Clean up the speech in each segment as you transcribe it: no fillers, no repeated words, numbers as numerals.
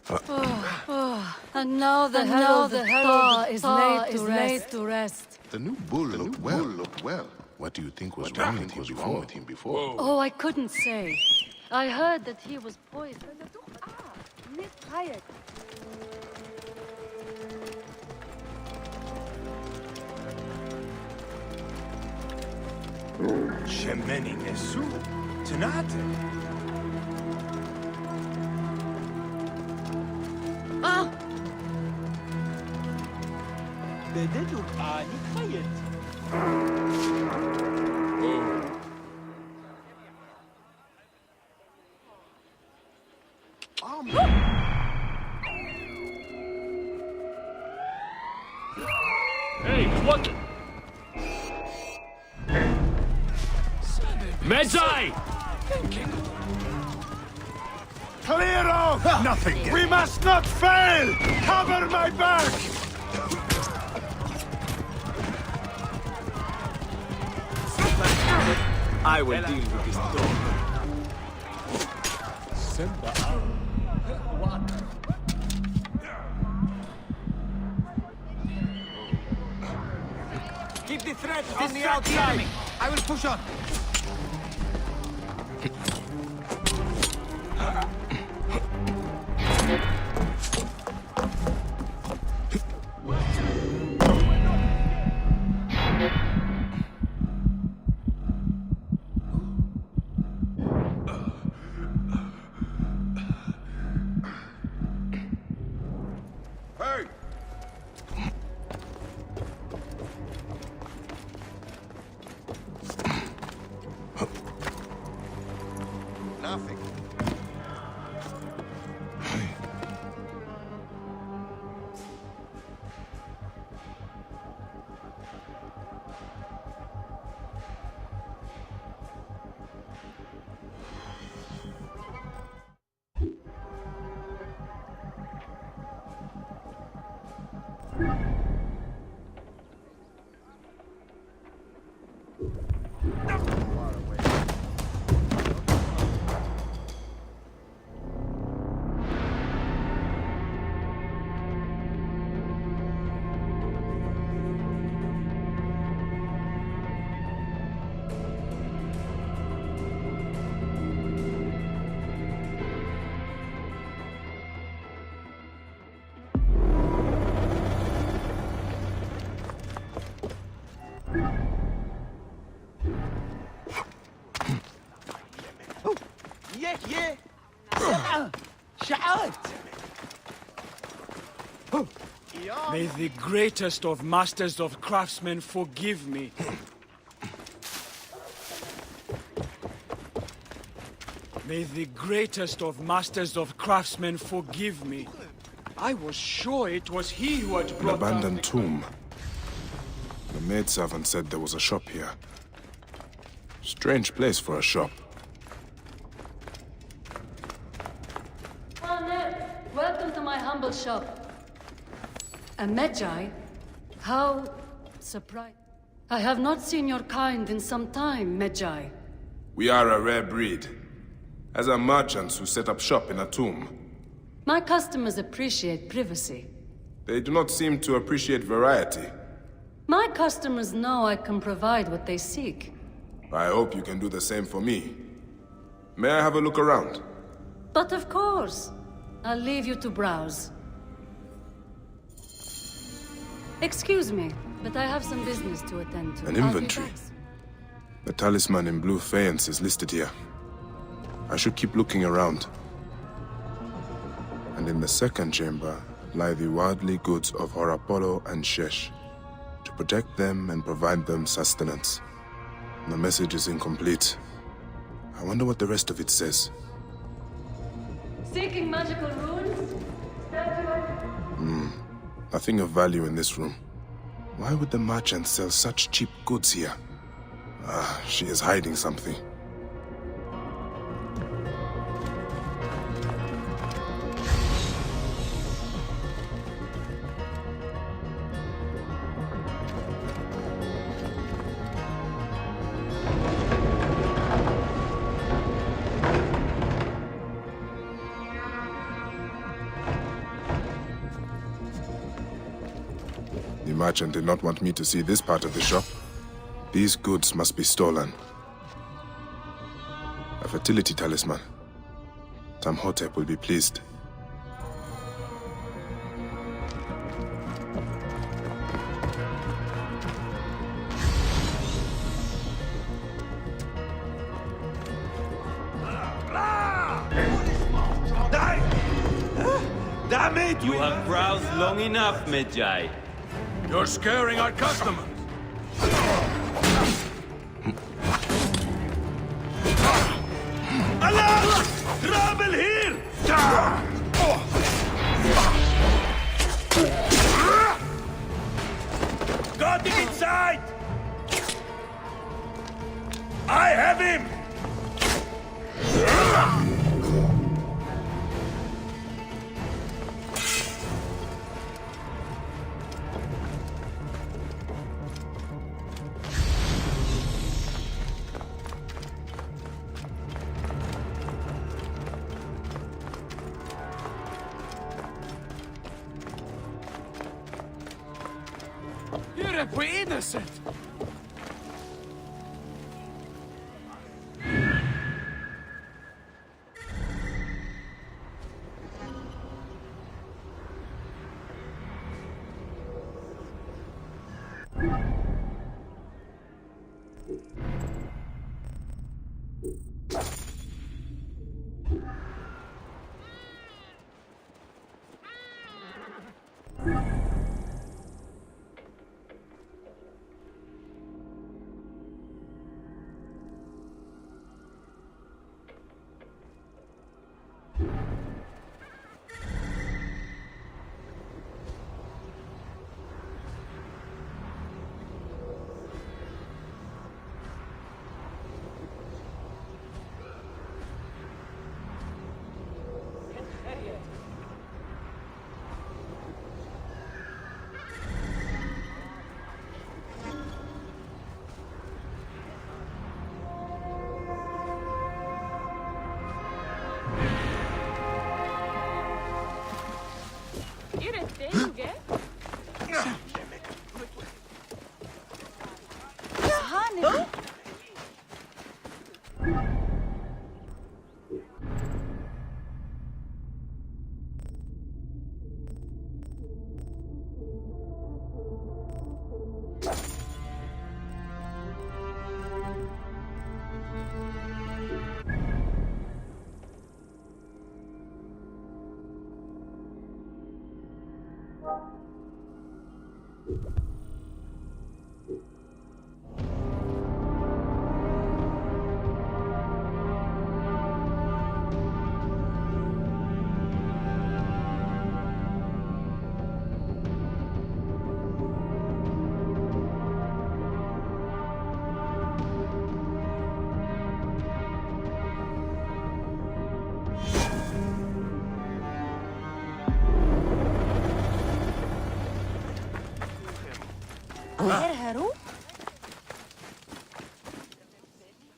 And now the herald is laid to rest. The new bull looked well. What do you think was wrong with him before? Oh, I couldn't say. I heard that he was poisoned. Shemeni Nesu, Tanate. Ah! Bededuk ani kayet. Hey, what the? Medjay! Clear off! Nothing. We must not fail! Cover my back! I will deal with this dog. Keep the threat on the outside. I will push on. Nothing. Yeah. Shout! May the greatest of masters of craftsmen forgive me. May the greatest of masters of craftsmen forgive me. I was sure it was he who had An brought down abandoned the... tomb. The maidservant said there was a shop here. Strange place for a shop. Welcome to my humble shop. A Medjay? How surprised. I have not seen your kind in some time, Medjay. We are a rare breed. As are merchants who set up shop in a tomb. My customers appreciate privacy. They do not seem to appreciate variety. My customers know I can provide what they seek. I hope you can do the same for me. May I have a look around? But of course. I'll leave you to browse. Excuse me, but I have some business to attend to. An inventory. The talisman in blue faience is listed here. I should keep looking around. And in the second chamber lie the worldly goods of Horapolo and Shesh, to protect them and provide them sustenance. The message is incomplete. I wonder what the rest of it says. Seeking magical runes? Nothing of value in this room. Why would the merchant sell such cheap goods here? Ah, she is hiding something. merchant did not want me to see this part of the shop. These goods must be stolen. A fertility talisman. Tamhotep will be pleased. Damn it! You have browsed long enough, Magi. You're scaring our customers. Alarm! Trouble here! Got him inside! I have him! We're innocent!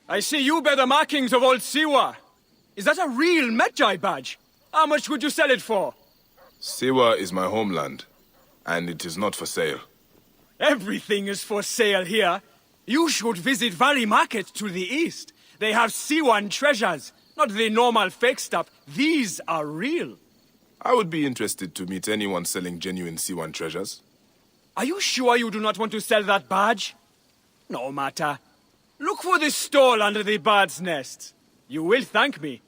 I see you bear the markings of old Siwa. Is that a real Magi badge? How much would you sell it for? Siwa is my homeland, and it is not for sale. Everything is for sale here. You should visit Valley Market to the east. They have Siwan treasures, not the normal fake stuff. These are real. I would be interested to meet anyone selling genuine Siwan treasures. Are you sure you do not want to sell that badge? No matter. Look for the stall under the bird's nest. You will thank me.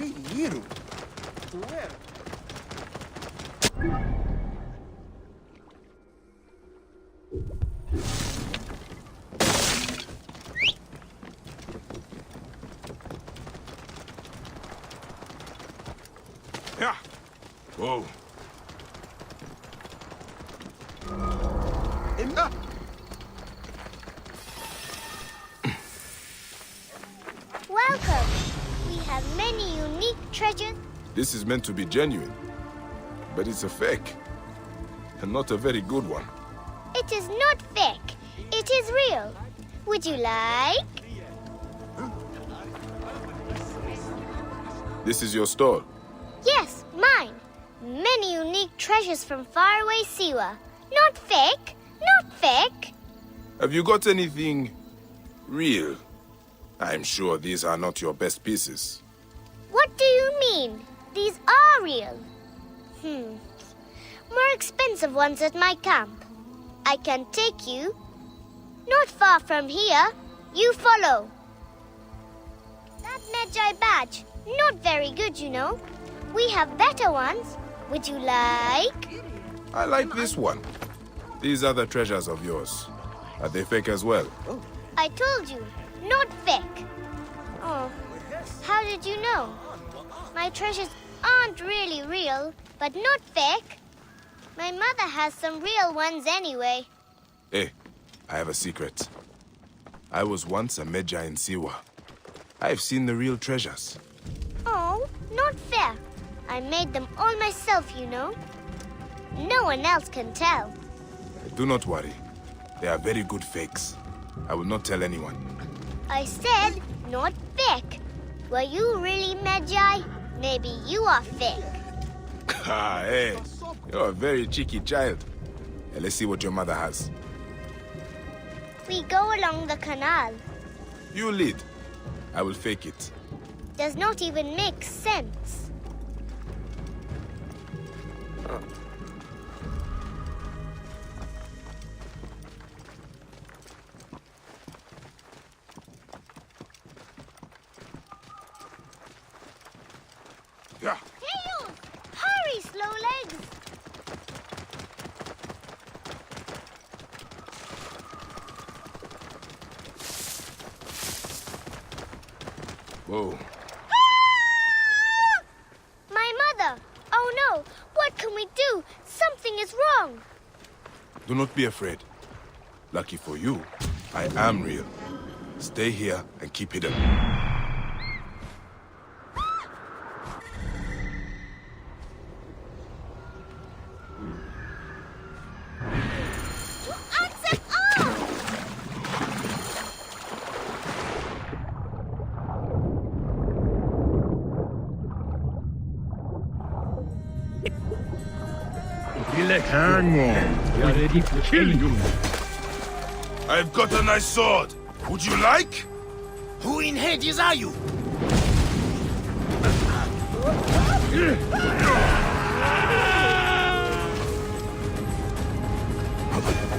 Dinheiro? Where? Yeah. Whoa. Welcome. We have many unique treasures. This is meant to be genuine, but it's a fake, and not a very good one. It is not fake. It is real. Would you like? This is your store. Yes, mine. Many unique treasures from faraway Siwa. Not fake. Not fake. Have you got anything real? I'm sure these are not your best pieces. What do you mean? These are real. More expensive ones at my camp. I can take you. Not far from here. You follow. That Magi badge. Not very good, you know. We have better ones. Would you like? I like this one. These are the treasures of yours. Are they fake as well? I told you, not fake. Oh, how did you know? My treasures aren't really real, but not fake. My mother has some real ones anyway. Hey, I have a secret. I was once a Magi in Siwa. I've seen the real treasures. Oh, not fair. I made them all myself, you know. No one else can tell. Do not worry. They are very good fakes. I will not tell anyone. I said not fake. Were you really Magi? Maybe you are fake. Ah, hey. You're a very cheeky child. Hey, let's see what your mother has. We go along the canal. You lead. I will fake it. Does not even make sense. Yeah. Hey, hurry, slow legs. Whoa. My mother! Oh no! What can we do? Something is wrong! Do not be afraid. Lucky for you, I am real. Stay here and keep hidden. Hang on. We're ready to kill you. I've got a nice sword. Would you like? Who in Hades are you?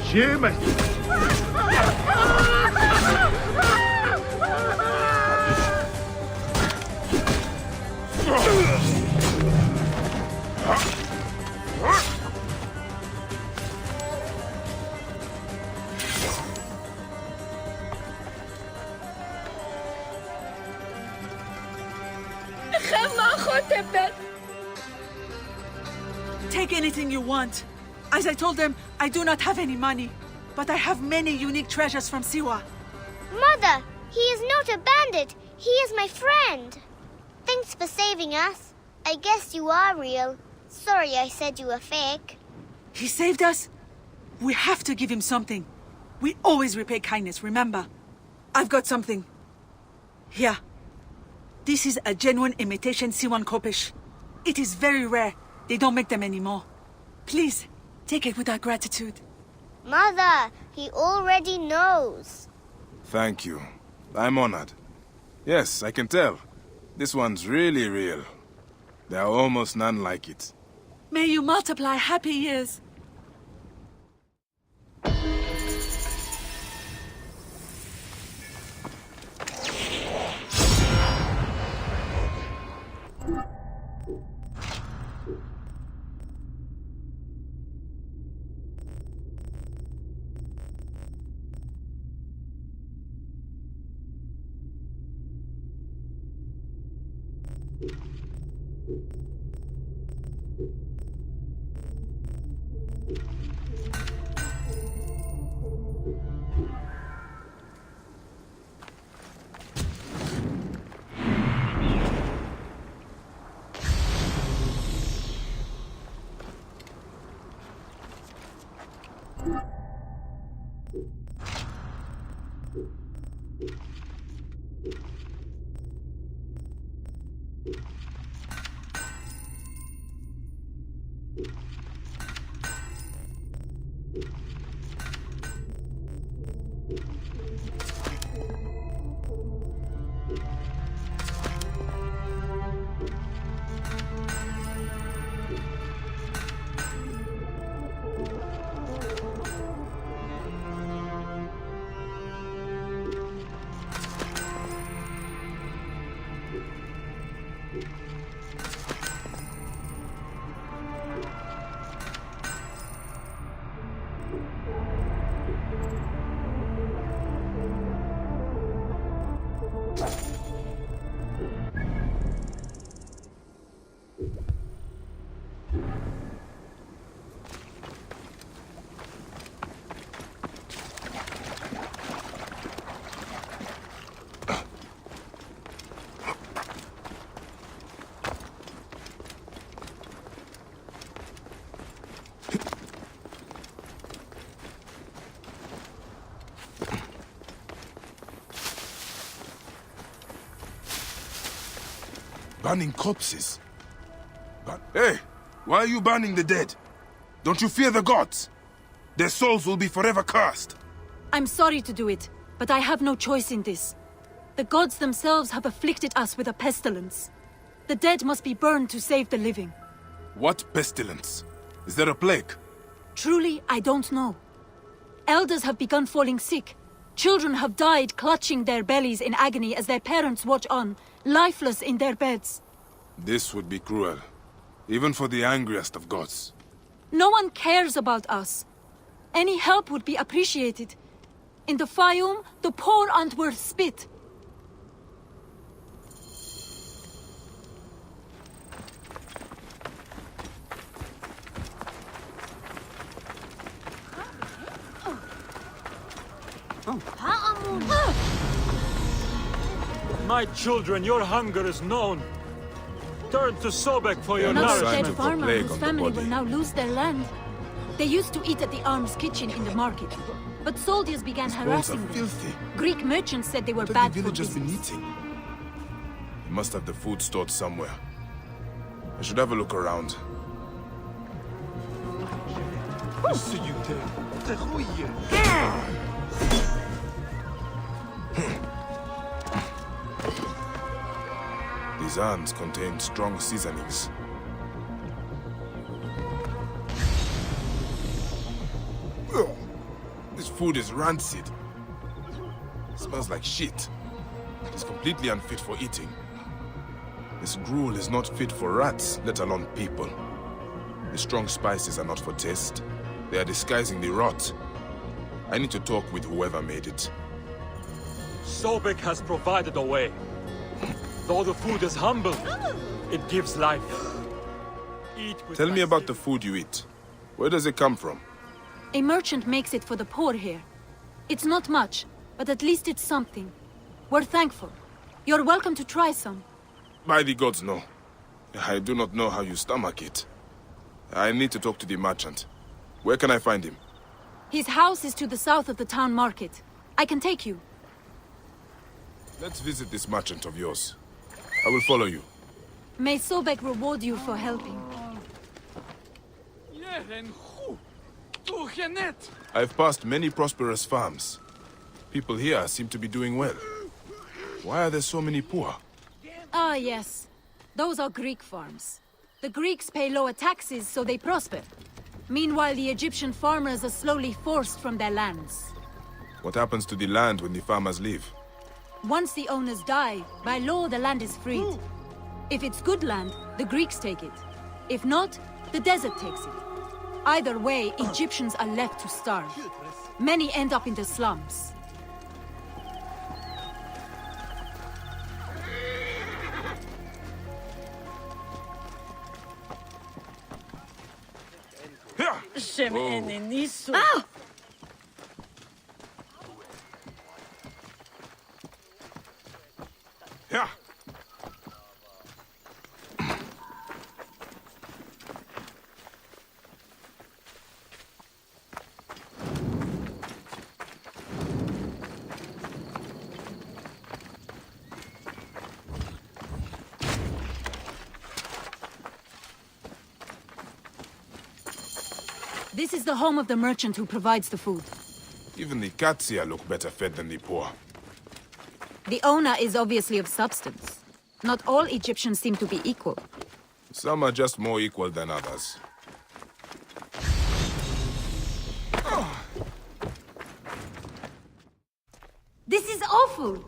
Shame. Take anything you want. As I told them, I do not have any money, but I have many unique treasures from Siwa. Mother, he is not a bandit. He is my friend. Thanks for saving us. I guess you are real. Sorry I said you were fake. He saved us? We have to give him something. We always repay kindness, remember? I've got something. Here. This is a genuine imitation Siwan Kopish. It is very rare. They don't make them anymore. Please, take it with our gratitude. Mother, he already knows. Thank you. I'm honored. Yes, I can tell. This one's really real. There are almost none like it. May you multiply happy years. Burning corpses? But hey, why are you burning the dead? Don't you fear the gods? Their souls will be forever cursed. I'm sorry to do it, but I have no choice in this. The gods themselves have afflicted us with a pestilence. The dead must be burned to save the living. What pestilence? Is there a plague? Truly, I don't know. Elders have begun falling sick. Children have died clutching their bellies in agony as their parents watch on, lifeless in their beds. This would be cruel, even for the angriest of gods. No one cares about us. Any help would be appreciated. In the Fayum, the poor aren't worth spit. My children, your hunger is known. Turn to Sobek for your Another signs dead of the farmer plague whose on the family body. will now lose their land. They used to eat at the arms kitchen in the market, but soldiers began Bones are harassing them. filthy. Greek merchants said they were What bad have the for villagers been business. eating? They must have the food stored somewhere. I should have a look around. These urns contain strong seasonings. Ugh. This food is rancid. It smells like shit. It is completely unfit for eating. This gruel is not fit for rats, let alone people. The strong spices are not for taste. They are disguising the rot. I need to talk with whoever made it. Sobek has provided a way. Though the food is humble, it gives life. Eat with Tell me about the thanksgiving. food you eat. Where does it come from? A merchant makes it for the poor here. It's not much, but at least it's something. We're thankful. You're welcome to try some. By the gods, no. I do not know how you stomach it. I need to talk to the merchant. Where can I find him? His house is to the south of the town market. I can take you. Let's visit this merchant of yours. I will follow you. May Sobek reward you for helping. I've passed many prosperous farms. People here seem to be doing well. Why are there so many poor? Ah, yes. Those are Greek farms. The Greeks pay lower taxes, so they prosper. Meanwhile, the Egyptian farmers are slowly forced from their lands. What happens to the land when the farmers leave? Once the owners die, by law the land is freed. If it's good land, the Greeks take it. If not, the desert takes it. Either way, Egyptians are left to starve. Many end up in the slums. Yeah. This is the home of the merchant who provides the food. Even the cats here look better fed than the poor. The owner is obviously of substance. Not all Egyptians seem to be equal. Some are just more equal than others. This is awful!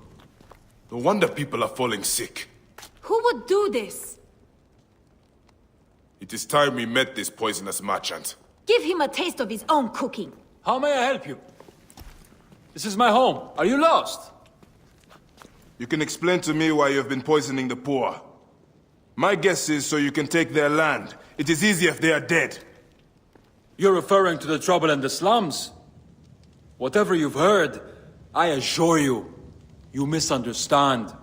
No wonder people are falling sick. Who would do this? It is time we met this poisonous merchant. Give him a taste of his own cooking. How may I help you? This is my home. Are you lost? You can explain to me why you have been poisoning the poor. My guess is so you can take their land. It is easier if they are dead. You're referring to the trouble in the slums? Whatever you've heard, I assure you, you misunderstand.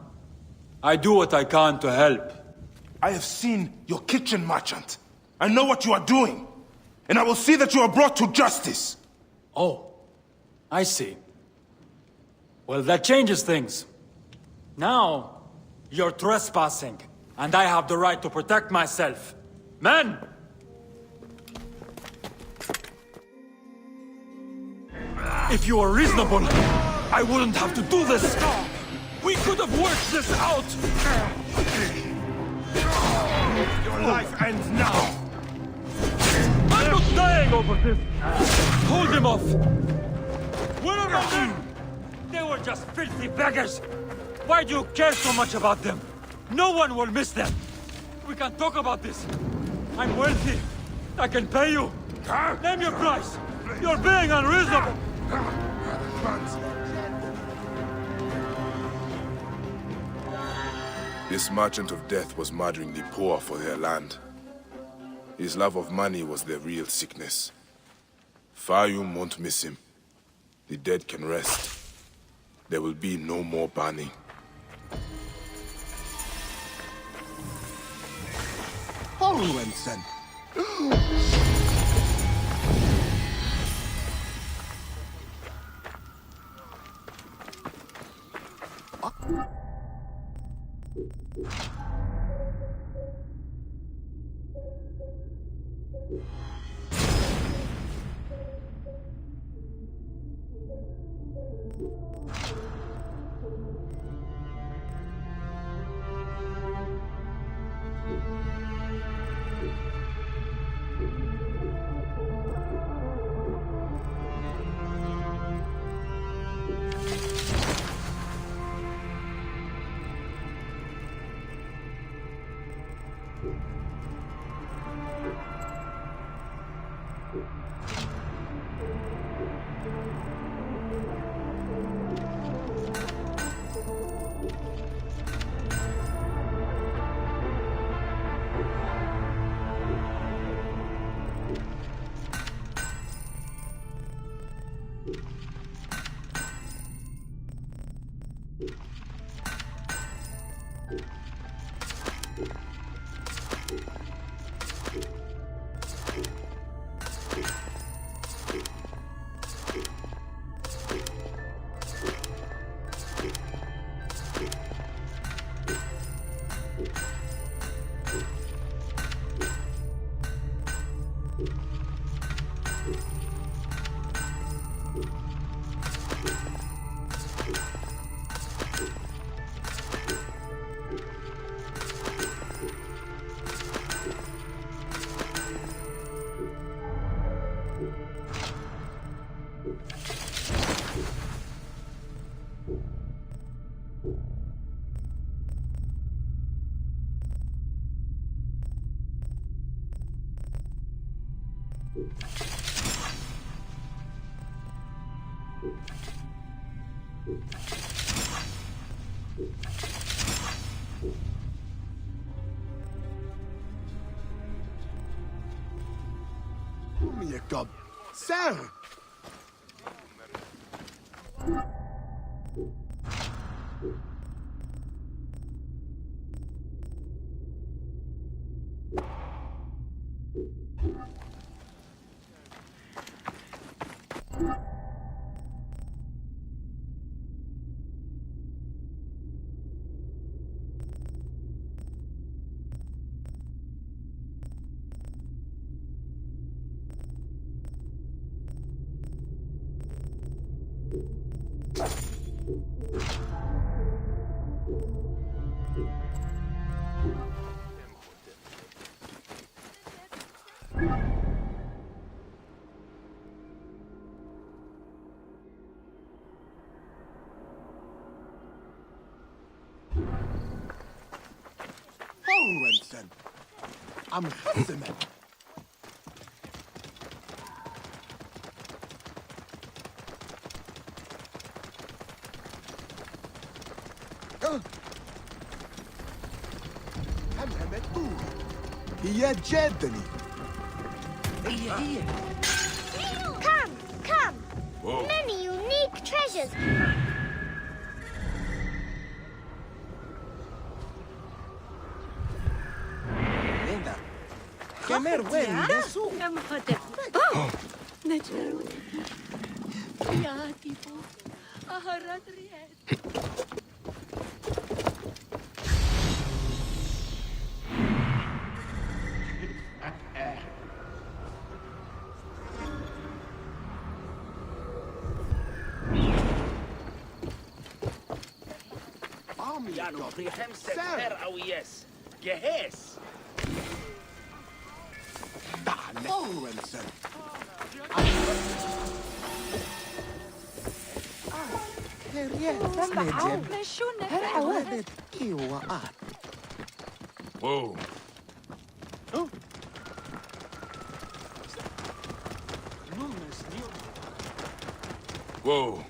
I do what I can to help. I have seen your kitchen, merchant. I know what you are doing. And I will see that you are brought to justice. Oh, I see. Well, that changes things. Now, you're trespassing, and I have the right to protect myself. Men! If you were reasonable, I wouldn't have to do this. We could have worked this out. Your life ends now! I'm not dying over this. Hold him off. Where are my men? They were just filthy beggars. Why do you care so much about them? No one will miss them. We can talk about this. I'm wealthy. I can pay you. Name your price. You're being unreasonable. This merchant of death was murdering the poor for their land. His love of money was their real sickness. Fayum won't miss him. The dead can rest. There will be no more burning. Holwensen! You god, sir! Hohensen. Am Hessemen. هي جدني. Come! Many unique treasures. Linda, kemer wen desu. Oh! Necru. Yatipo. Aharadriet. Janu prihemset her auies. Gehes. Hohensen. Whoa. Whoa.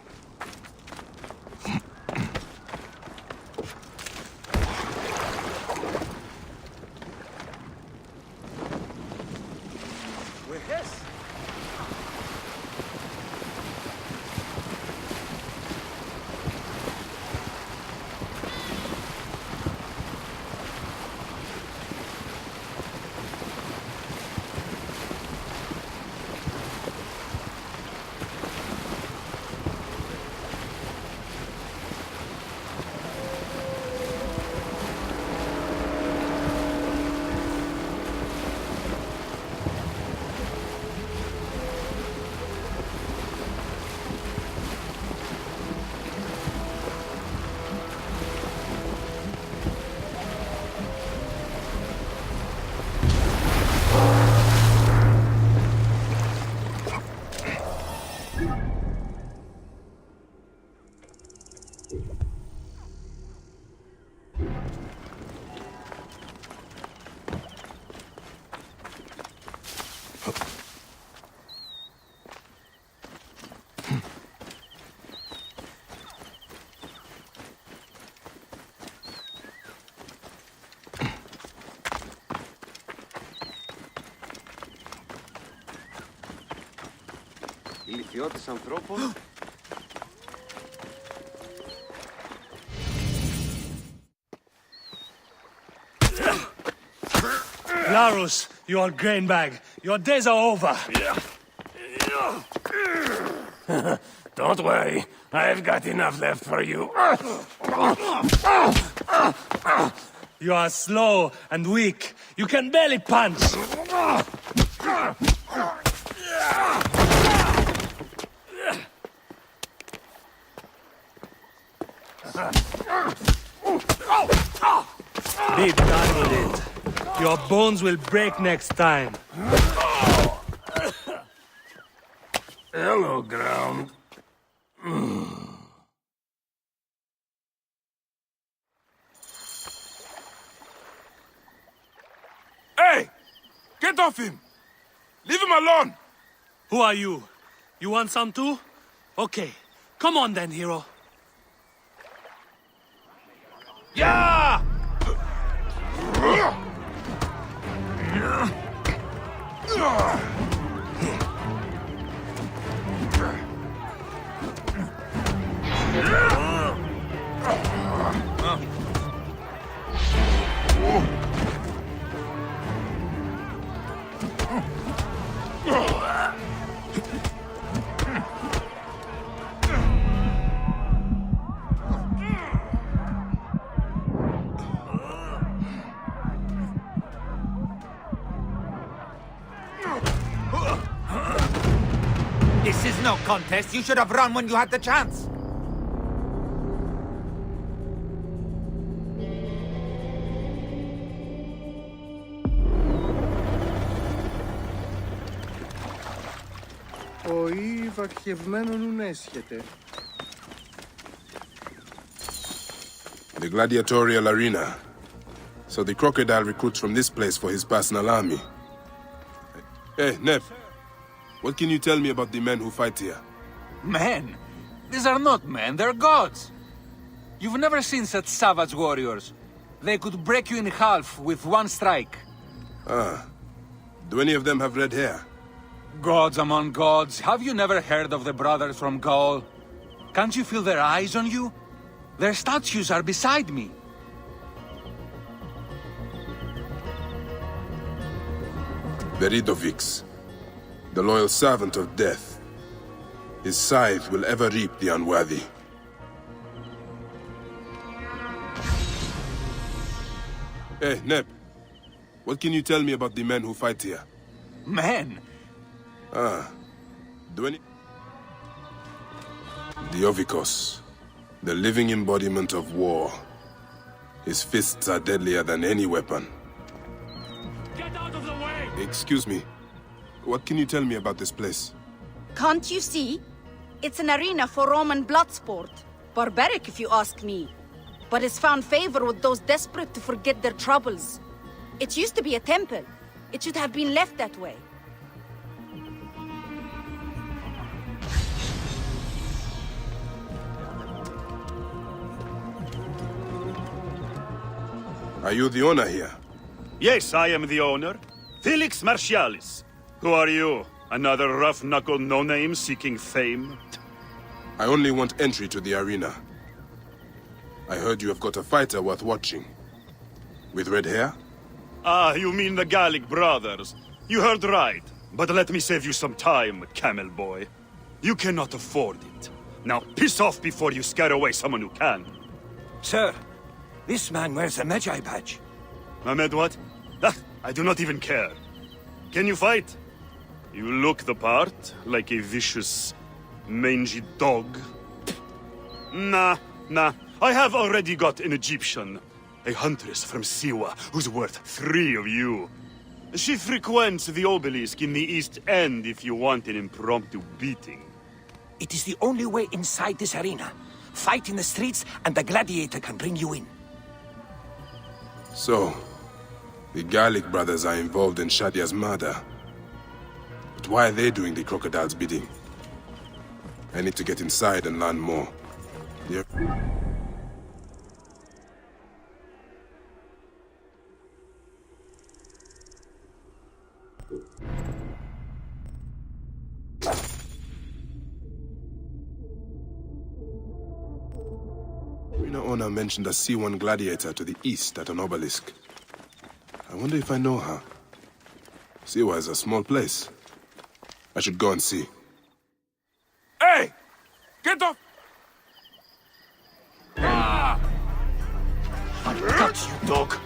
Ηλικιώτης ανθρώπων. Larus, your grain bag. Your days are over. Don't worry, I've got enough left for you. You are slow and weak. You can barely punch. Be done with it. Your bones will break next time. Hello, ground. Hey! Get off him! Leave him alone! Who are you? You want some too? Okay. Come on then, hero. Yeah! This is no contest. You should have run when you had the chance. The gladiatorial arena. So the crocodile recruits from this place for his personal army. Hey, Nep. What can you tell me about the men who fight here? Men? These are not men, they're gods. You've never seen such savage warriors. They could break you in half with one strike. Ah. Do any of them have red hair? Gods among gods, have you never heard of the brothers from Gaul? Can't you feel their eyes on you? Their statues are beside me. Veridovix, the loyal servant of death. His scythe will ever reap the unworthy. Hey, Nep. What can you tell me about the men who fight here? Men? Ah. Do any... The Ovikos, the living embodiment of war. His fists are deadlier than any weapon. Get out of the way! Excuse me. What can you tell me about this place? Can't you see? It's an arena for Roman blood sport. Barbaric, if you ask me. But it's found favor with those desperate to forget their troubles. It used to be a temple. It should have been left that way. Are you the owner here? Yes, I am the owner. Felix Martialis. Who are you? Another rough-knuckle no-name seeking fame? I only want entry to the arena. I heard you have got a fighter worth watching. With red hair? Ah, you mean the Gallic brothers. You heard right. But let me save you some time, camel boy. You cannot afford it. Now piss off before you scare away someone who can. Sir, this man wears a Magi badge. Ahmed, what? Ah, I do not even care. Can you fight? You look the part, like a vicious, mangy dog. Nah. I have already got an Egyptian. A huntress from Siwa, who's worth 3 of you. She frequents the obelisk in the East End if you want an impromptu beating. It is the only way inside this arena. Fight in the streets, and the gladiator can bring you in. So, the Gallic brothers are involved in Shadia's murder. But why are they doing the crocodile's bidding? I need to get inside and learn more. Yep. Arena owner mentioned a C1 gladiator to the east at an obelisk. I wonder if I know her. Siwa is a small place. I should go and see. Hey! Get off! Ah! I got you, dog.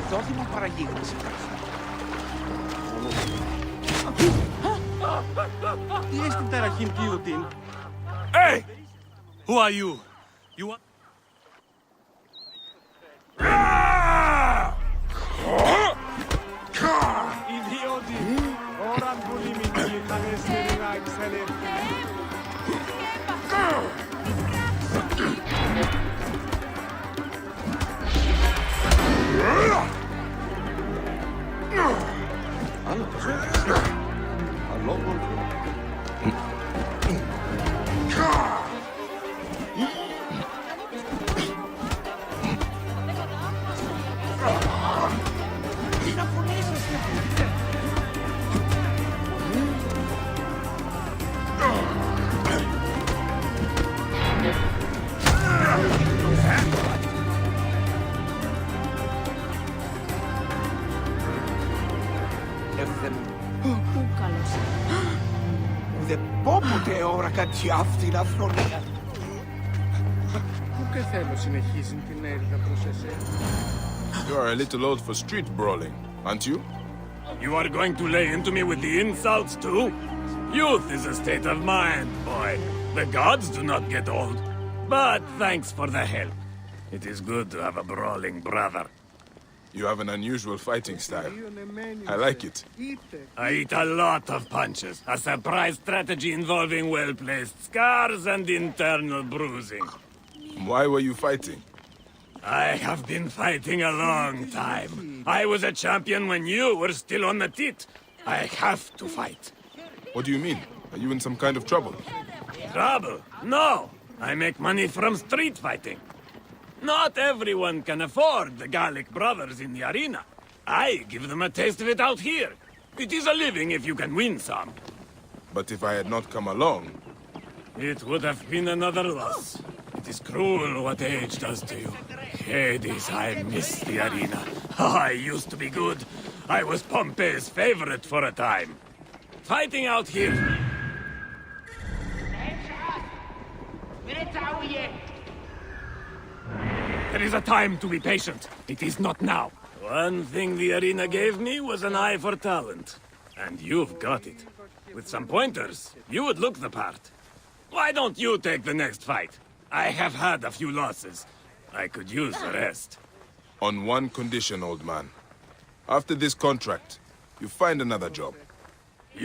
δόθη παραγίγνωση. Τι έστει ταραχήν κοιούτην. Hey! Who are you? You are... Ιδιώτη! Ώραν που λιμινή θα νεστερινά εξελεύει. Ούτε πόποτε ώρα κάτι αυτή να φρονία. Ούτε θέλω συνεχίζει την έρηδα προς εσένα. You are a little old for street brawling, aren't you? You are going to lay into me with the insults too? Youth is a state of mind, boy. The gods do not get old. But thanks for the help. It is good to have a brawling brother. You have an unusual fighting style. I like it. I eat a lot of punches. A surprise strategy involving well-placed scars and internal bruising. Why were you fighting? I have been fighting a long time. I was a champion when you were still on the tit. I have to fight. What do you mean? Are you in some kind of trouble? Trouble? No. I make money from street fighting. Not everyone can afford the Gallic brothers in the arena. I give them a taste of it out here. It is a living if you can win some. But if I had not come along... It would have been another loss. It is cruel what age does to you. Hades, I miss the arena. I used to be good. I was Pompey's favorite for a time. Fighting out here... There is a time to be patient. It is not now. One thing the arena gave me was an eye for talent. And you've got it. With some pointers, you would look the part. Why don't you take the next fight? I have had a few losses. I could use the rest. On one condition, old man. After this contract, you find another job.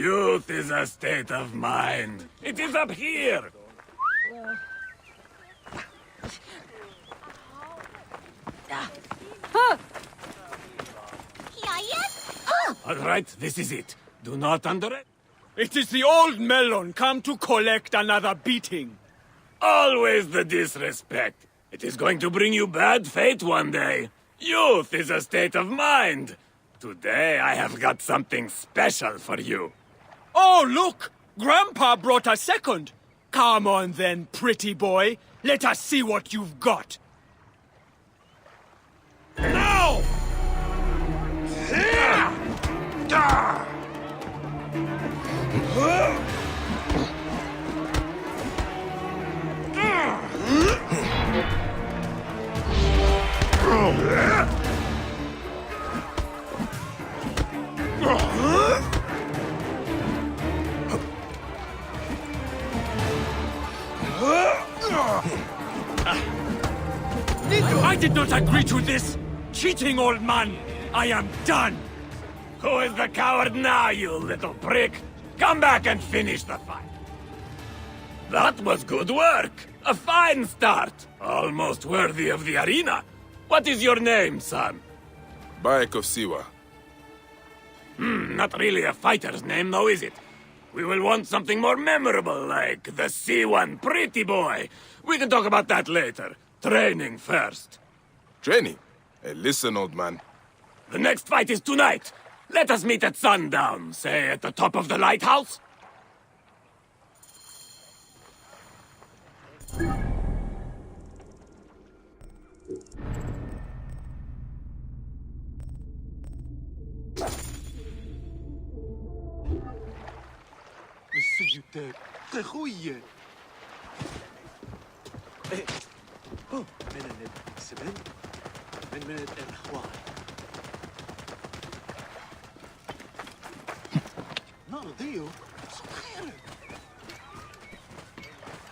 Youth is a state of mind. It is up here. All right, this is it. Do not underestimate. It is the old melon come to collect another beating. Always the disrespect. It is going to bring you bad fate one day. Youth is a state of mind. Today I have got something special for you. Oh, look! Grandpa brought a second. Come on then, pretty boy. Let us see what you've got. Now! I did not agree to this! Cheating, old man! I am done! Who is the coward now, you little prick? Come back and finish the fight. That was good work. A fine start. Almost worthy of the arena. What is your name, son? Bayek of Siwa. Not really a fighter's name, though, is it? We will want something more memorable, like the C1 Pretty Boy. We can talk about that later. Training first. Training? Hey, listen, old man. The next fight is tonight. Let us meet at sundown, say at the top of the lighthouse.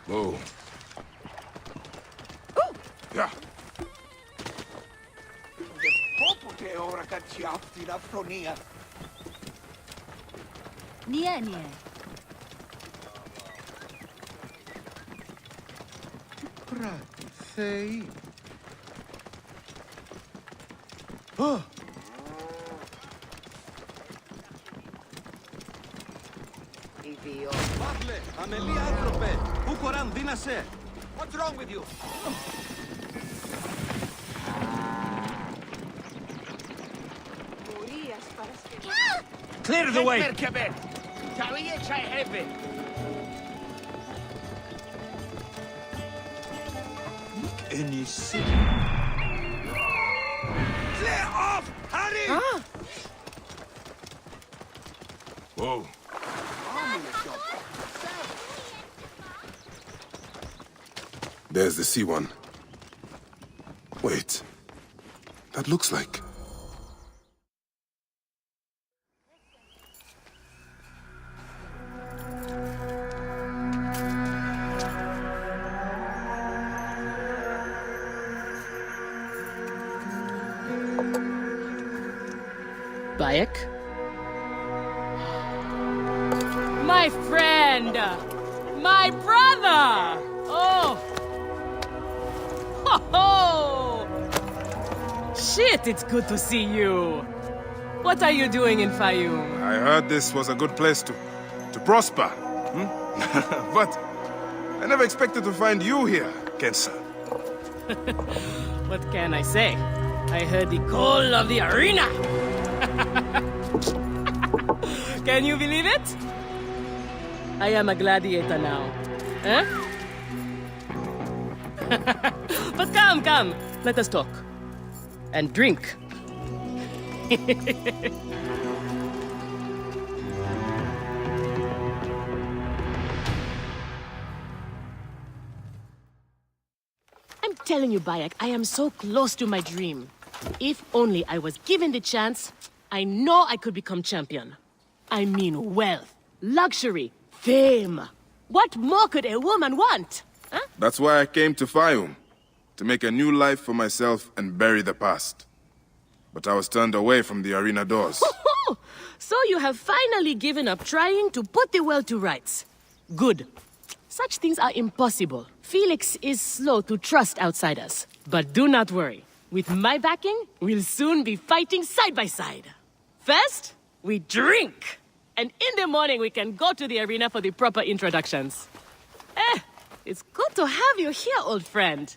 Whoa. Yeah. Nienie. Alfio. What's wrong with you? Clear the way! Any city? Clear off! Hurry! Whoa. There's the C1. Wait. That looks like... Bayek? My friend! My brother! Oh! Ho ho! Shit, it's good to see you. What are you doing in Fayoum? I heard this was a good place to prosper. But I never expected to find you here, Kensa. What can I say? I heard the call of the arena! Can you believe it? I am a gladiator now. Huh? But come, let us talk. And drink. I'm telling you, Bayek, I am so close to my dream. If only I was given the chance, I know I could become champion. I mean wealth, luxury, fame. What more could a woman want? Huh? That's why I came to Fayoum. To make a new life for myself and bury the past. But I was turned away from the arena doors. So you have finally given up trying to put the world to rights. Good. Such things are impossible. Felix is slow to trust outsiders. But do not worry. With my backing, we'll soon be fighting side by side. First, we drink. And in the morning, we can go to the arena for the proper introductions. It's good to have you here, old friend.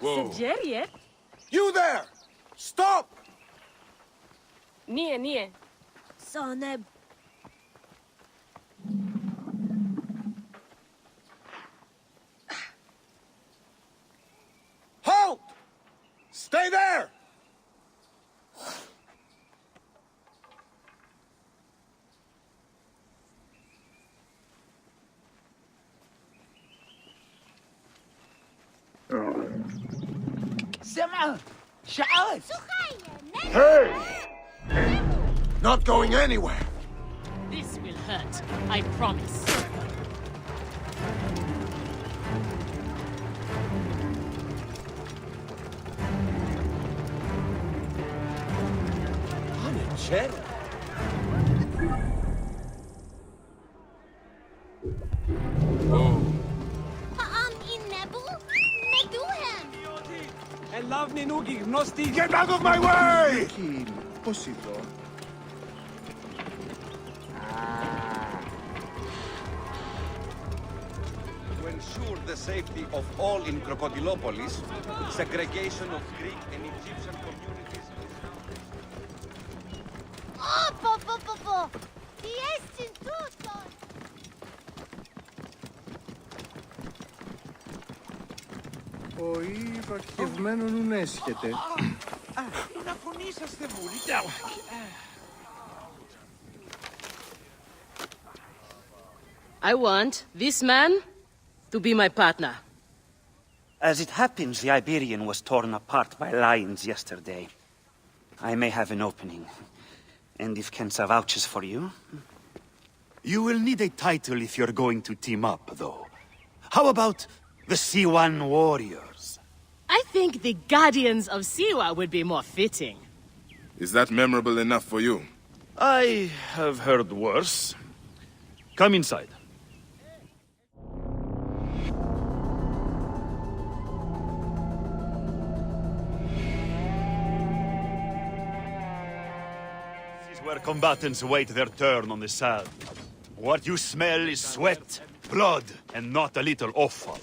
Whoa. You there! Stop! Nie. Soneb. Halt! Stay there! Hey! Not going anywhere! This will hurt, I promise. Get out of my way! To ensure the safety of all in Crocodilopolis, segregation of Greek and Egyptian communities is now... I want this man to be my partner. As it happens, the Iberian was torn apart by lions yesterday. I may have an opening. And if Kensa vouches for you... You will need a title if you're going to team up, though. How about the C1 Warriors? I think the Guardians of Siwa would be more fitting. Is that memorable enough for you? I have heard worse. Come inside. This is where combatants wait their turn on the saddle. What you smell is sweat, blood, and not a little offal.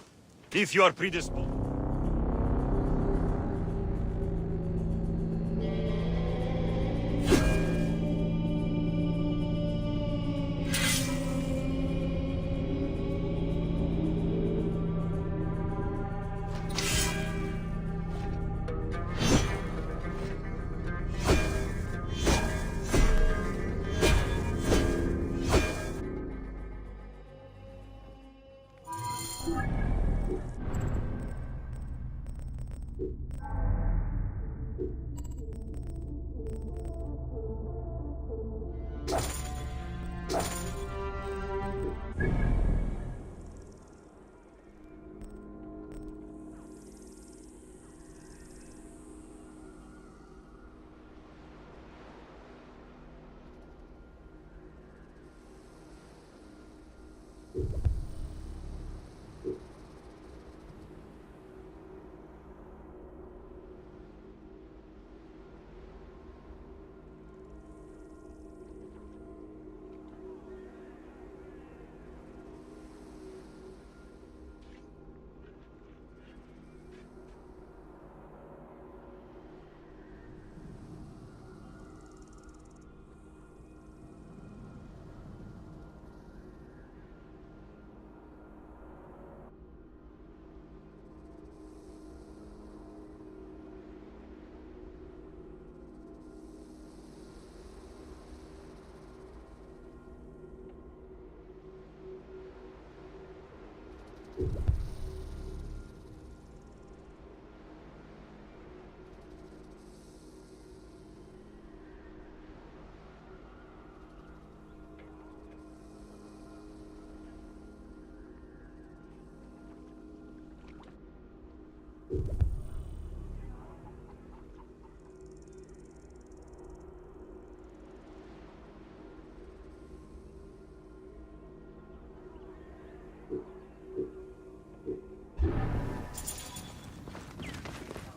If you are predisposed...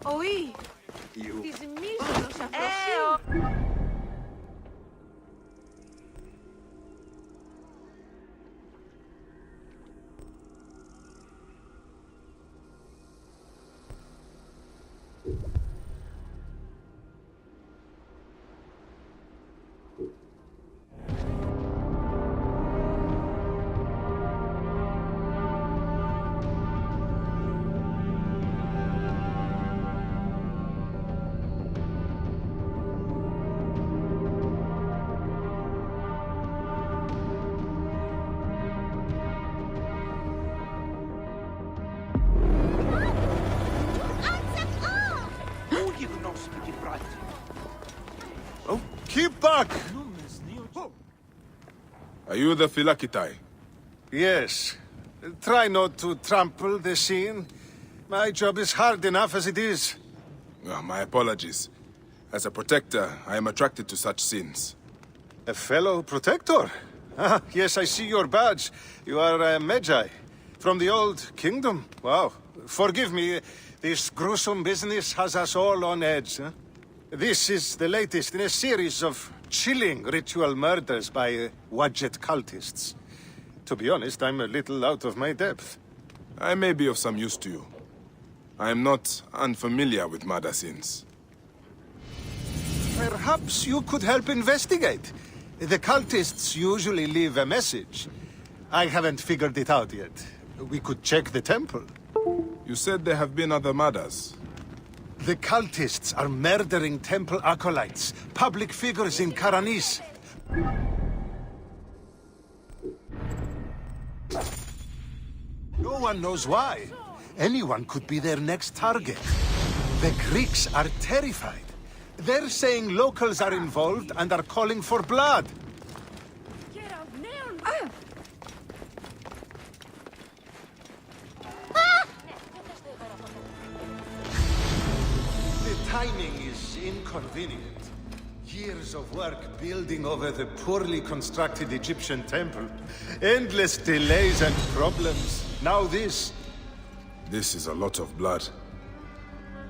Oui. You... Oh, keep back! Are you the Philakitai? Yes. Try not to trample the scene. My job is hard enough as it is. Oh, my apologies. As a protector, I am attracted to such scenes. A fellow protector? Ah, yes, I see your badge. You are a Magi. From the old kingdom? Wow. Forgive me, this gruesome business has us all on edge. Huh? This is the latest in a series of chilling ritual murders by Wadjet cultists. To be honest, I'm a little out of my depth. I may be of some use to you. I am not unfamiliar with murder scenes. Perhaps you could help investigate. The cultists usually leave a message. I haven't figured it out yet. We could check the temple. You said there have been other murders. The cultists are murdering temple acolytes, public figures in Karanis. No one knows why. Anyone could be their next target. The Greeks are terrified. They're saying locals are involved and are calling for blood. timing is inconvenient. Years of work building over the poorly constructed Egyptian temple. Endless delays and problems. Now this. This is a lot of blood.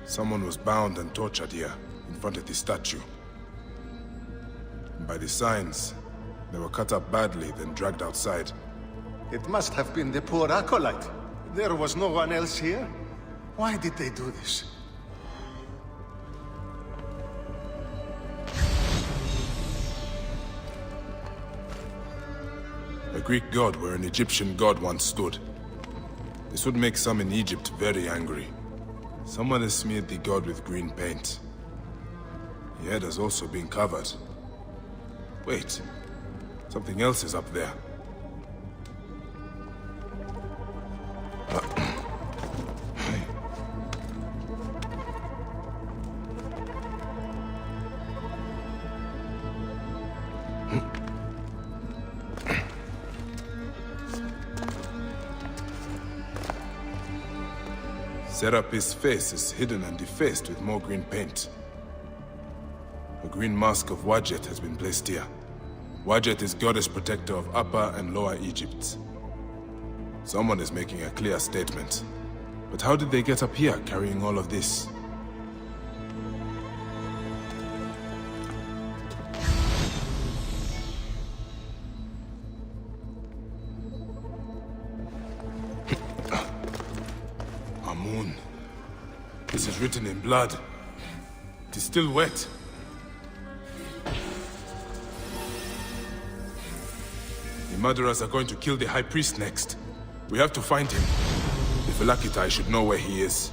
Someone was bound and tortured here, in front of the statue. By the signs, they were cut up badly, then dragged outside. It must have been the poor acolyte. There was no one else here. Why did they do this? A Greek god where an Egyptian god once stood. This would make some in Egypt very angry. Someone has smeared the god with green paint. The head has also been covered. Wait, something else is up there. Serapis' face is hidden and defaced with more green paint. A green mask of Wadjet has been placed here. Wadjet is goddess protector of Upper and Lower Egypt. Someone is making a clear statement. But how did they get up here carrying all of this? Amun. This is written in blood. It is still wet. The murderers are going to kill the High Priest next. We have to find him. The Phylakitai should know where he is.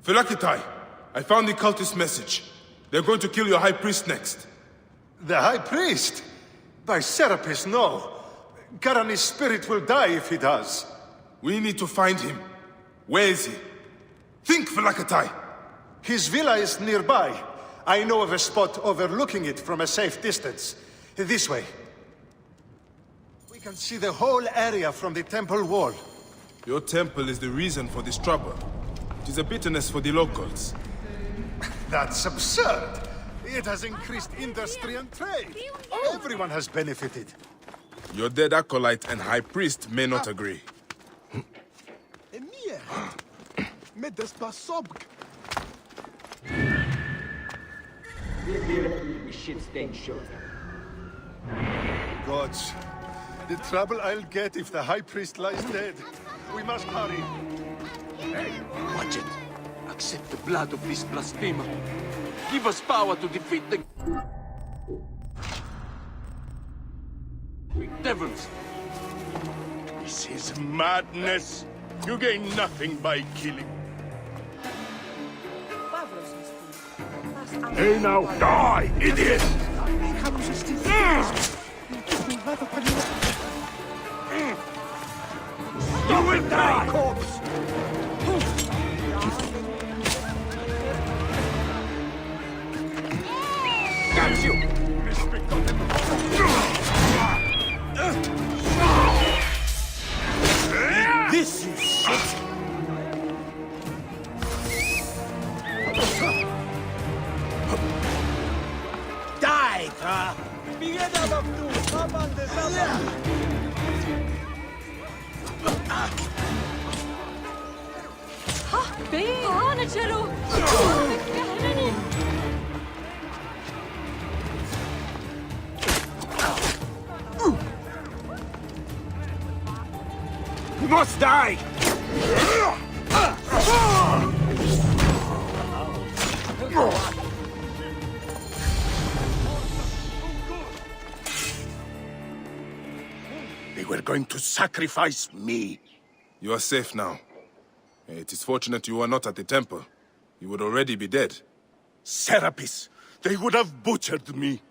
Phylakitai, I found the cultist message. They're going to kill your High Priest next. The High Priest? By Serapis, no. Karani's spirit will die if he does. We need to find him. Where is he? Think, Phylakitai! His villa is nearby. I know of a spot overlooking it from a safe distance. This way. We can see the whole area from the temple wall. Your temple is the reason for this trouble. It is a bitterness for the locals. That's absurd. It has increased industry and trade. Everyone has benefited. Your dead acolyte and high priest may not agree. Gods, the trouble I'll get if the High Priest lies dead. We must hurry. Hey, watch it. Accept the blood of this blasphemer. Give us power to defeat the devils. This is madness. You gain nothing by killing. Hey now, die, idiot! You will die, corpse! Got you! This is shit! Die, ta! You must die! They were going to sacrifice me. You are safe now. It is fortunate you are not at the temple. You would already be dead. Serapis, they would have butchered me.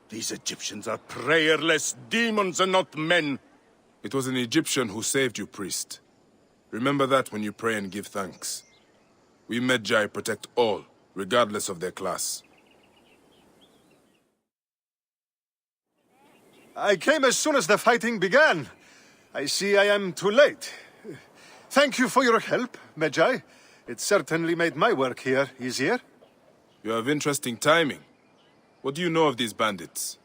These Egyptians are prayerless demons and not men. It was an Egyptian who saved you, priest. Remember that when you pray and give thanks. We Magi protect all, regardless of their class. I came as soon as the fighting began. I see I am too late. Thank you for your help, Magi. It certainly made my work here easier. You have interesting timing. What do you know of these bandits?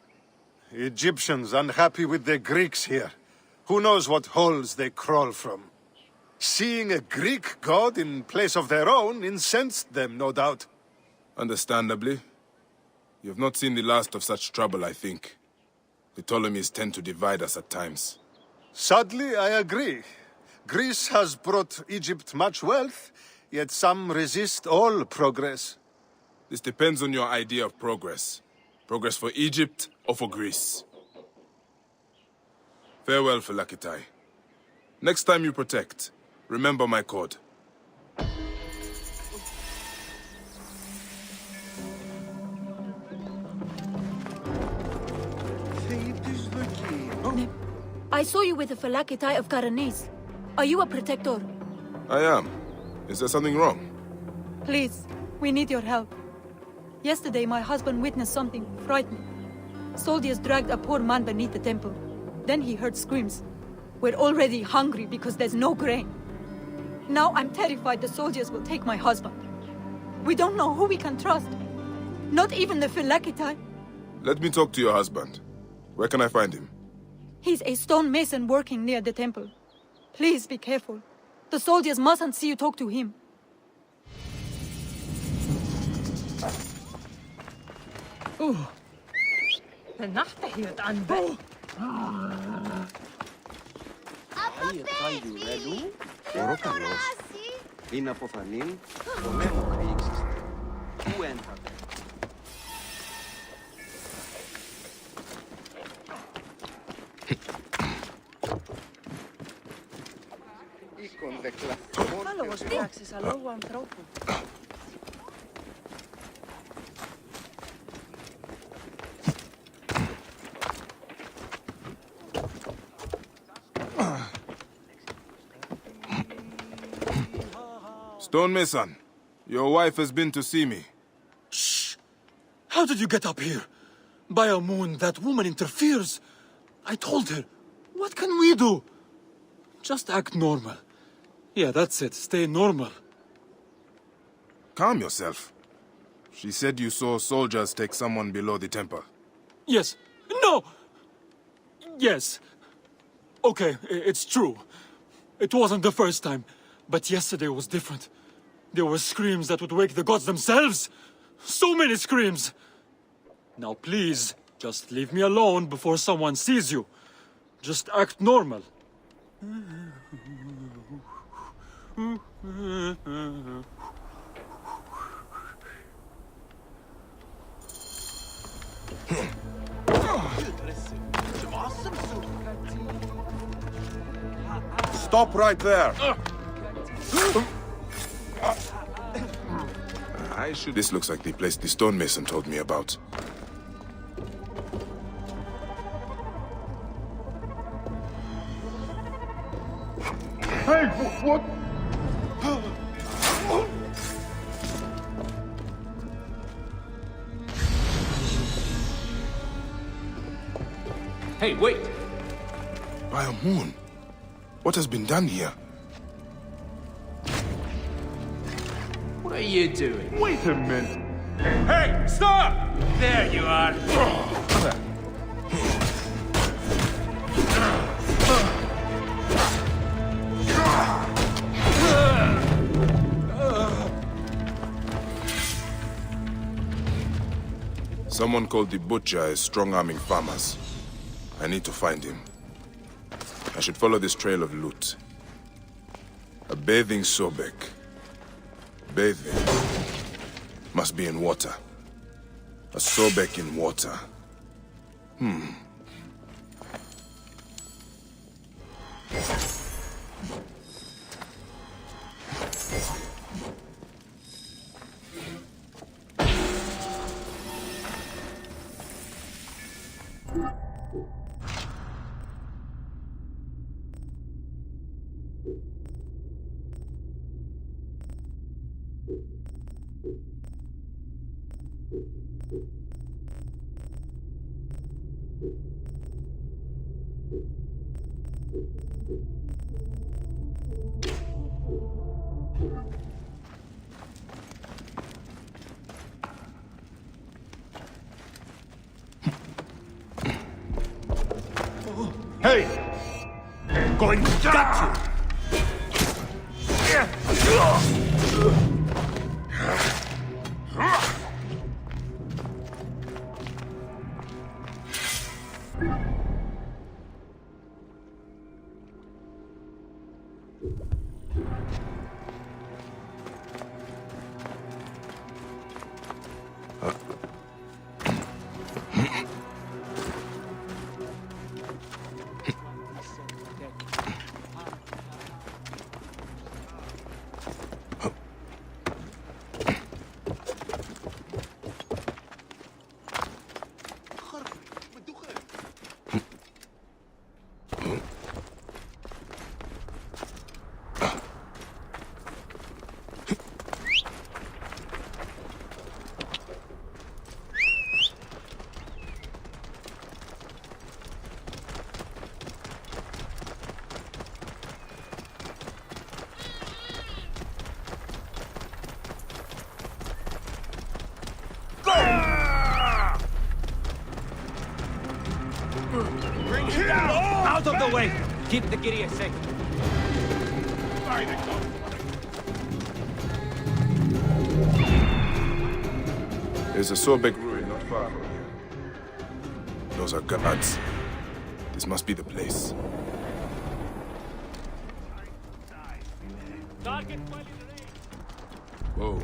Egyptians unhappy with the Greeks here. Who knows what holes they crawl from? Seeing a Greek god in place of their own incensed them, no doubt. Understandably. You have not seen the last of such trouble, I think. The Ptolemies tend to divide us at times. Sadly, I agree. Greece has brought Egypt much wealth, yet some resist all progress. This depends on your idea of progress. Progress for Egypt or for Greece. Farewell, Phylakitai. Next time you protect, remember my code. I saw you with the Phylakitai of Karanis. Are you a protector? I am. Is there something wrong? Please, we need your help. Yesterday, my husband witnessed something frightening. Soldiers dragged a poor man beneath the temple. Then he heard screams. We're already hungry because there's no grain. Now I'm terrified the soldiers will take my husband. We don't know who we can trust. Not even the Phylakitai. Let me talk to your husband. Where can I find him? He's a stonemason working near the temple. Please be careful. The soldiers mustn't see you talk to him. Είναι αποθανήν, πολέμου κρύξεις. Πού έντατε. Οίκον δεκλαθμόν. Λόγος πράξης αλόγου ανθρώπου. Stonemason, your wife has been to see me. Shh! How did you get up here? By a moon, that woman interferes. I told her. What can we do? Just act normal. Yeah, that's it. Stay normal. Calm yourself. She said you saw soldiers take someone below the temple. Yes. No! Yes. Okay, it's true. It wasn't the first time. But yesterday was different. There were screams that would wake the gods themselves. So many screams. Now please, just leave me alone before someone sees you. Just act normal. Stop right there! This looks like the place the stonemason told me about. Hey, what? Hey, wait! By a moon. What has been done here? What are you doing? Wait a minute. Hey, stop! There you are. Someone called the Butcher is strong-arming farmers. I need to find him. I should follow this trail of loot. A bathing Sobek. Bathing must be in water. A Sobek in water. Hey! Going to get you! Bring him down! Out of the way! Keep the Gideon safe. There's a Sobek ruin not far from here. Those are guards. This must be the place. Whoa.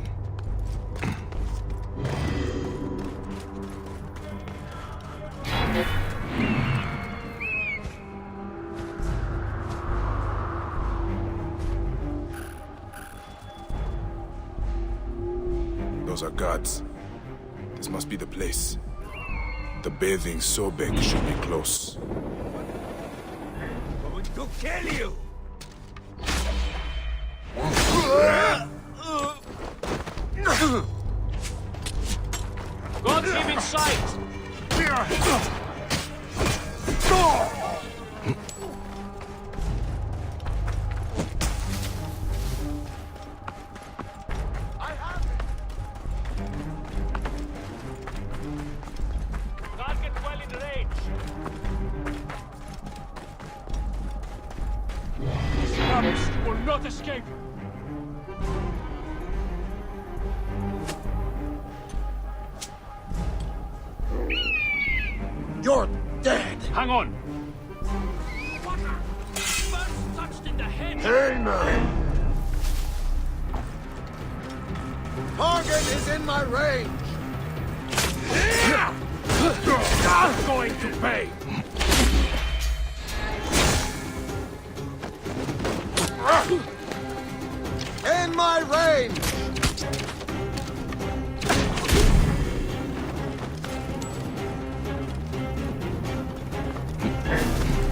Those are guards. This must be the place. The bathing Sobek should be close. Going to kill you! Got him in sight! Will not escape! You're dead! Hang on! Touched in the head! Hey, man! Target is in my range! I'm going to pay! In my range!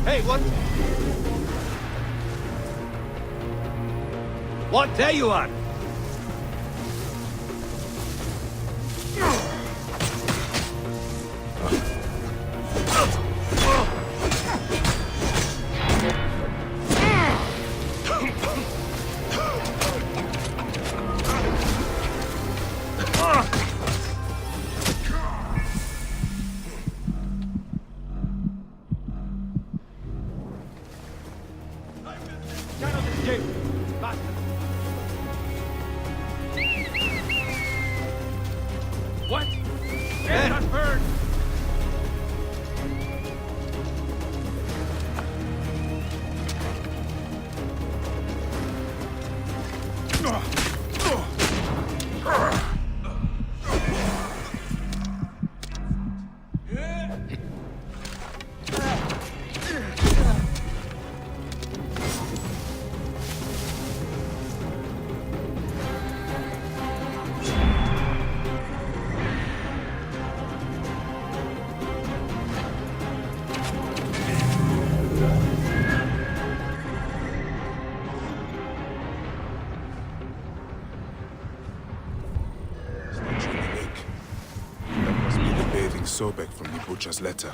Hey, what? What? There you are! What? Get that bird! Sobek from the butcher's letter.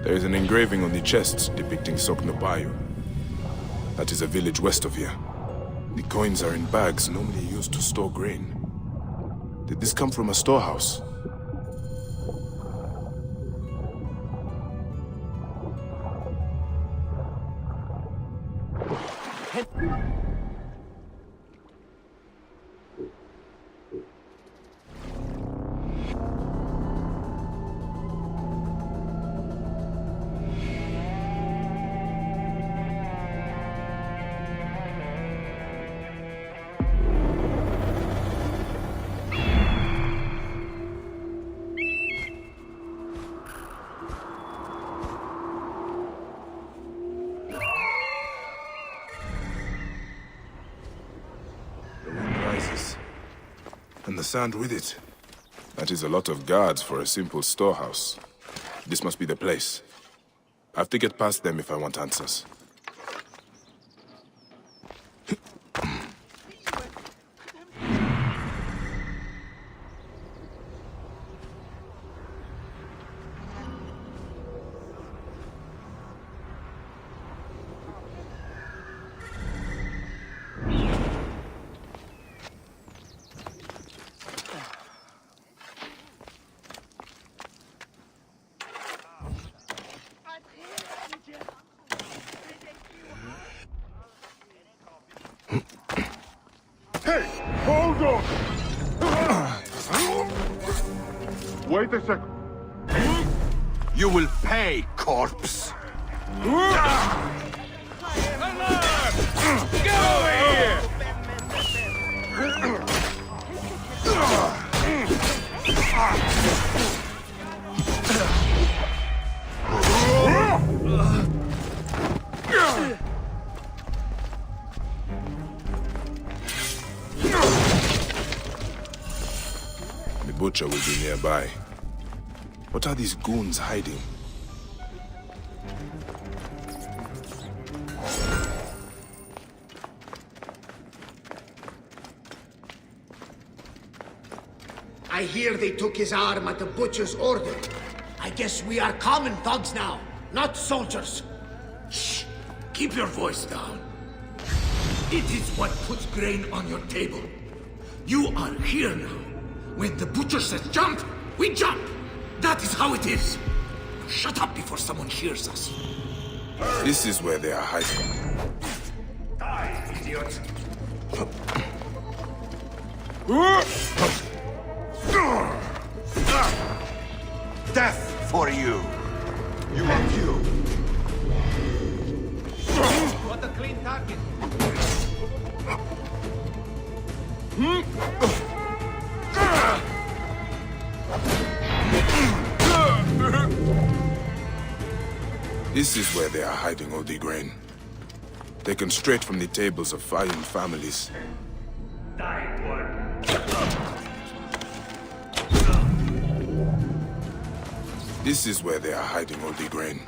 There is an engraving on the chest depicting Soknopayu. That is a village west of here. The coins are in bags normally used to store grain. Did this come from a storehouse? And the sand with it. That is a lot of guards for a simple storehouse. This must be the place. I have to get past them if I want answers. Hey, hold on! Wait a second. You will pay, corpse! Get over here! The butcher will be nearby. What are these goons hiding? I hear they took his arm at the butcher's order. I guess we are common thugs now, not soldiers. Shh! Keep your voice down. It is what puts grain on your table. You are here now. When the butcher says jump, we jump. That is how it is. Shut up before someone hears us. This is where they are hiding. Die, idiot! Death for you! You and you! What a clean target! This is where they are hiding all the grain. Taken straight from the tables of fine families. This is where they are hiding all the grain.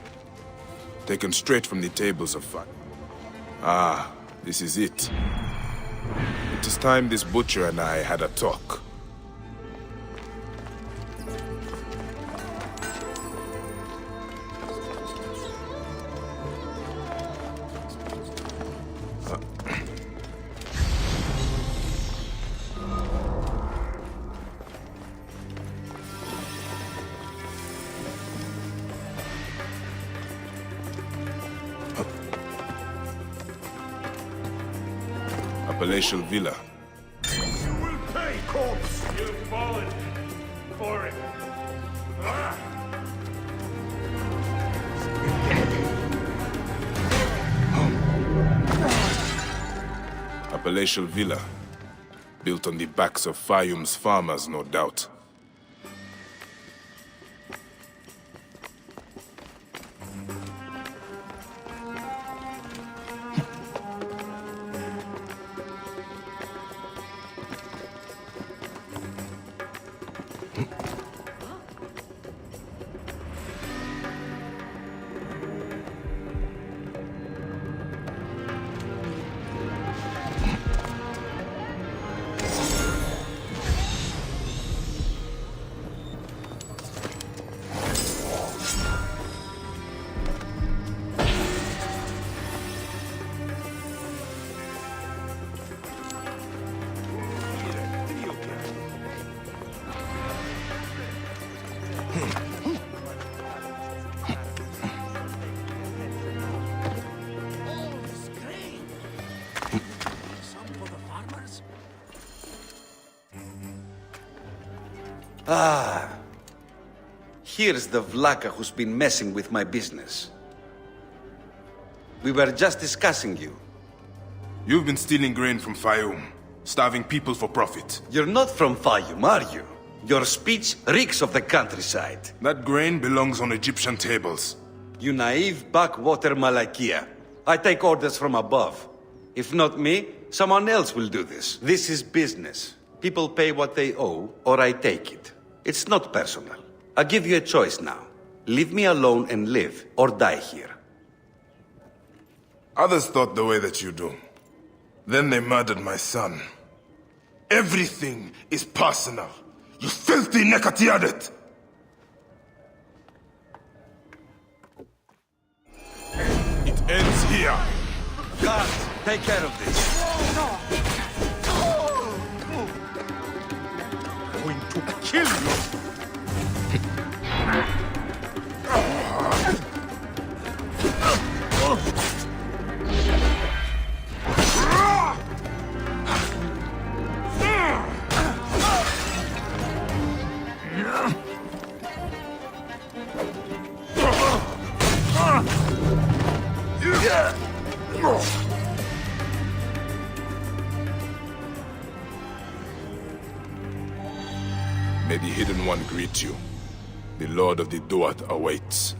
Taken straight from the tables of fine... Ah, this is it. It is time this butcher and I had a talk. palatial villa. You will pay, corpse! You've fallen for it. A palatial villa, built on the backs of Fayum's farmers, no doubt. Ah. Here's the Vlaka who's been messing with my business. We were just discussing you. You've been stealing grain from Fayum, starving people for profit. You're not from Fayum, are you? Your speech reeks of the countryside. That grain belongs on Egyptian tables. You naive backwater Malakia. I take orders from above. If not me, someone else will do this. This is business. People pay what they owe, or I take it. It's not personal. I give you a choice now. Leave me alone and live, or die here. Others thought the way that you do. Then they murdered my son. Everything is personal. You filthy Nekatiadet! It ends here. God, take care of this. I'm going to kill you! May the Hidden One greet you. The Lord of the Duat awaits.